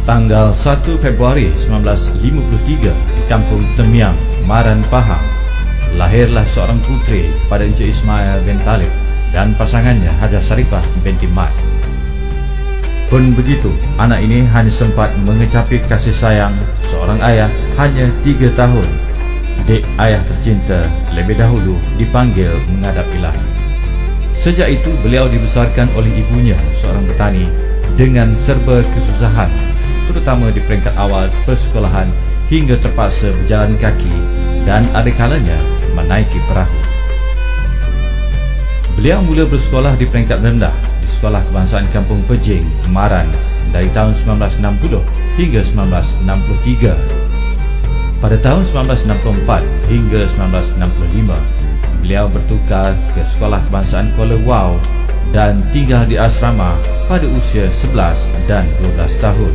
Tanggal 1 Februari 1953 di Kampung Temiang, Maran, Pahang, lahirlah seorang putri kepada Encik Ismail bin Talib dan pasangannya Hajah Sarifah binti Mat. Pun begitu, anak ini hanya sempat mengecapi kasih sayang seorang ayah hanya 3 tahun. Dek ayah tercinta lebih dahulu dipanggil menghadap Ilahi. Sejak itu beliau dibesarkan oleh ibunya, seorang petani, dengan serba kesusahan, terutama di peringkat awal persekolahan hingga terpaksa berjalan kaki dan ada kalanya menaiki perahu. Beliau mula bersekolah di peringkat rendah di Sekolah Kebangsaan Kampung Pejing, Maran dari tahun 1960 hingga 1963. Pada tahun 1964 hingga 1965, beliau bertukar ke Sekolah Kebangsaan Kuala Wau dan tinggal di asrama pada usia 11 dan 12 tahun.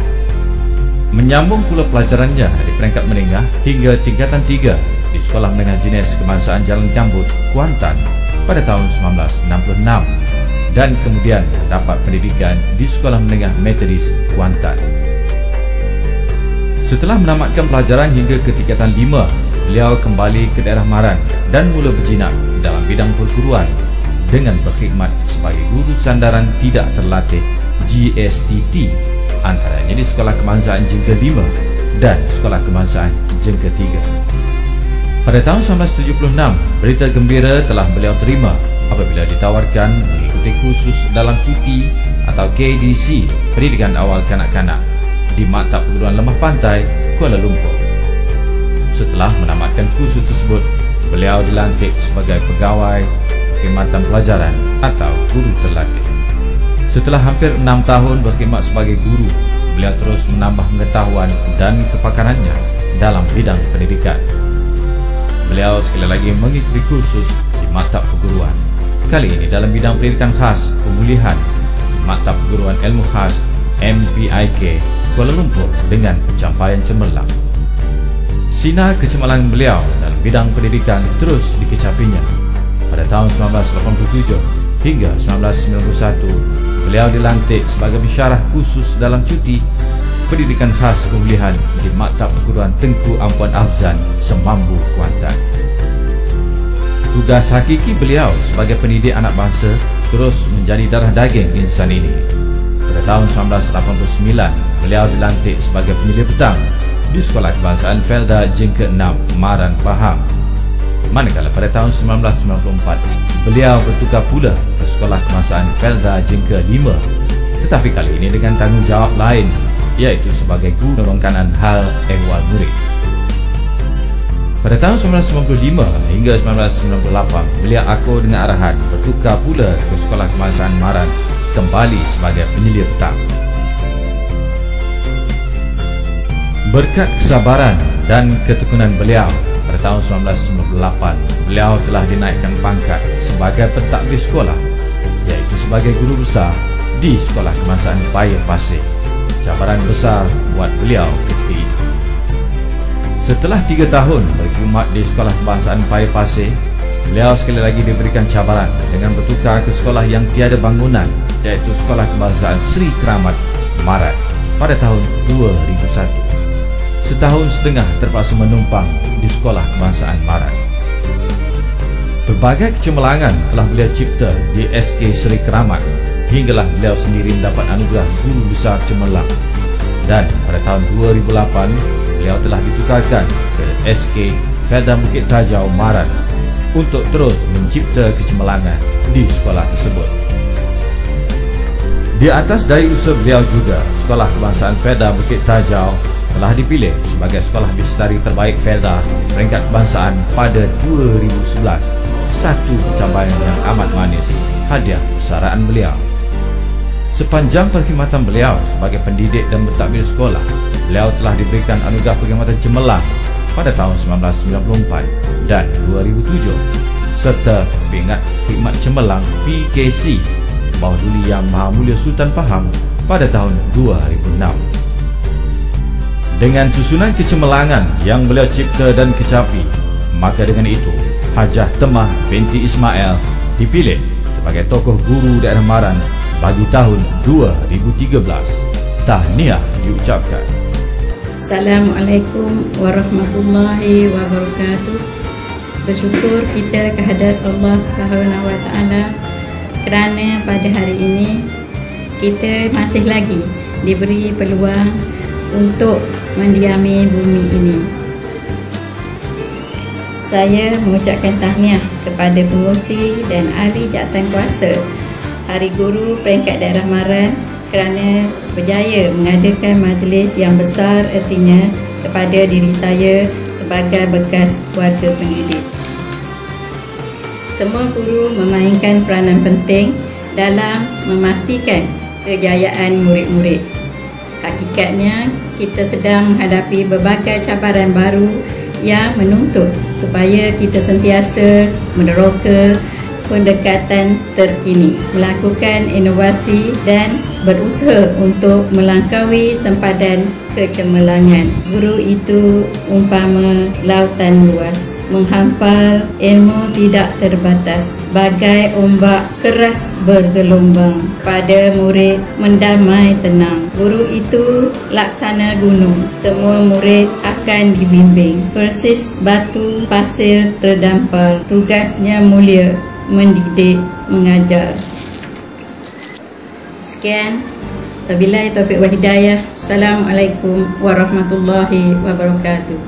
Menyambung pula pelajarannya di peringkat menengah hingga tingkatan 3 di Sekolah Menengah Jenis Kebangsaan Jalan Jambut, Kuantan pada tahun 1966 dan kemudian dapat pendidikan di Sekolah Menengah Metodis, Kuantan. Setelah menamatkan pelajaran hingga ke tingkatan 5, beliau kembali ke daerah Maran dan mula berjinak dalam bidang perguruan dengan berkhidmat sebagai guru sandaran tidak terlatih GSTT, antaranya di Sekolah Kebangsaan Jengka 5 dan Sekolah Kebangsaan Jengka 3. Pada tahun 1976, berita gembira telah beliau terima apabila ditawarkan mengikuti kursus dalam cuti atau KDC, pendidikan awal kanak-kanak, di Maktab Perguruan Lemah Pantai, Kuala Lumpur. Setelah menamatkan kursus tersebut, beliau dilantik sebagai pegawai perkhidmatan pelajaran atau guru terlatih. Setelah hampir 6 tahun berkhidmat sebagai guru, beliau terus menambah pengetahuan dan kepakarannya dalam bidang pendidikan. Beliau sekali lagi mengikuti kursus di Maktab Perguruan, kali ini dalam bidang pendidikan khas pemulihan di Maktab Perguruan Ilmu Khas MPIK, Kuala Lumpur dengan pencapaian cemerlang. Sinar kecemerlangan beliau dalam bidang pendidikan terus dikecapinya. Pada tahun 1987 hingga 1991, beliau dilantik sebagai pensyarah khusus dalam cuti pendidikan khas pemulihan di Maktab Perguruan Tengku Ampuan Afzan, Semambu, Kuantan. Tugas hakiki beliau sebagai pendidik anak bangsa terus menjadi darah daging insan ini. Pada tahun 1989, beliau dilantik sebagai penyelia petang di Sekolah Kebangsaan Felda Jengka 6, Maran, Pahang. Manakala pada tahun 1994, beliau bertukar pula ke Sekolah Kebangsaan Felda Jengka 5, tetapi kali ini dengan tanggungjawab lain, iaitu sebagai guru penolong kanan hal ehwal murid. Pada tahun 1995 hingga 1998, beliau akur dengan arahan bertukar pula ke Sekolah Kebangsaan Maran, kembali sebagai penyelia petang. Berkat kesabaran dan ketekunan beliau, pada tahun 1998, beliau telah dinaikkan pangkat sebagai pentadbir sekolah, iaitu sebagai guru besar di Sekolah Kebangsaan Paya Pasir. Cabaran besar buat beliau ketika itu. Setelah 3 tahun berkhidmat di Sekolah Kebangsaan Paya Pasir, beliau sekali lagi diberikan cabaran dengan bertukar ke sekolah yang tiada bangunan, iaitu Sekolah Kebangsaan Sri Keramat, Marat pada tahun 2001. Setahun setengah terpaksa menumpang di Sekolah Kebangsaan Marat. Berbagai kecemerlangan telah beliau cipta di SK Sri Keramat hinggalah beliau sendiri mendapat anugerah Guru Besar Cemerlang. Dan pada tahun 2008, beliau telah ditukarkan ke SK Felda Bukit Tajau, Marat untuk terus mencipta kecemerlangan di sekolah tersebut. Di atas dari usaha beliau juga, Sekolah Kebangsaan Felda Bukit Tajau telah dipilih sebagai sekolah bistari terbaik Felda peringkat kebangsaan pada 2011, satu pencapaian yang amat manis, hadiah persaraan beliau. Sepanjang perkhidmatan beliau sebagai pendidik dan pentadbir sekolah, beliau telah diberikan anugerah perkhidmatan cemerlang pada tahun 1994 dan 2007, serta pingat khidmat cemerlang PKC bawah Duli Yang Maha Mulia Sultan Pahang pada tahun 2006. Dengan susunan kecemerlangan yang beliau cipta dan kecapi, maka dengan itu Hajah Temah binti Ismail dipilih sebagai tokoh guru daerah Maran bagi tahun 2013. tahniah diucapkan. Assalamualaikum warahmatullahi wabarakatuh. Bersyukur kita kehadrat Allah Subhanahu wa taala kerana pada hari ini kita masih lagi diberi peluang untuk mendiami bumi ini. Saya mengucapkan tahniah kepada pengurusi dan ahli jawatankuasa Hari Guru peringkat daerah Maran kerana berjaya mengadakan majlis yang besar ertinya kepada diri saya sebagai bekas keluarga pendidik. Semua guru memainkan peranan penting dalam memastikan kejayaan murid-murid. Hakikatnya, kita sedang menghadapi berbagai cabaran baru yang menuntut supaya kita sentiasa meneroka pendekatan terkini, melakukan inovasi dan berusaha untuk melangkaui sempadan kecemerlangan. Guru itu umpama lautan luas, menghampar ilmu tidak terbatas, bagai ombak keras bergelombang. Pada murid mendamai tenang. Guru itu laksana gunung, semua murid akan dibimbing. Persis batu pasir terdampar, tugasnya mulia, mendidik, mengajar. Sekian, wabillahi taufiq wal hidayah. Assalamualaikum warahmatullahi wabarakatuh.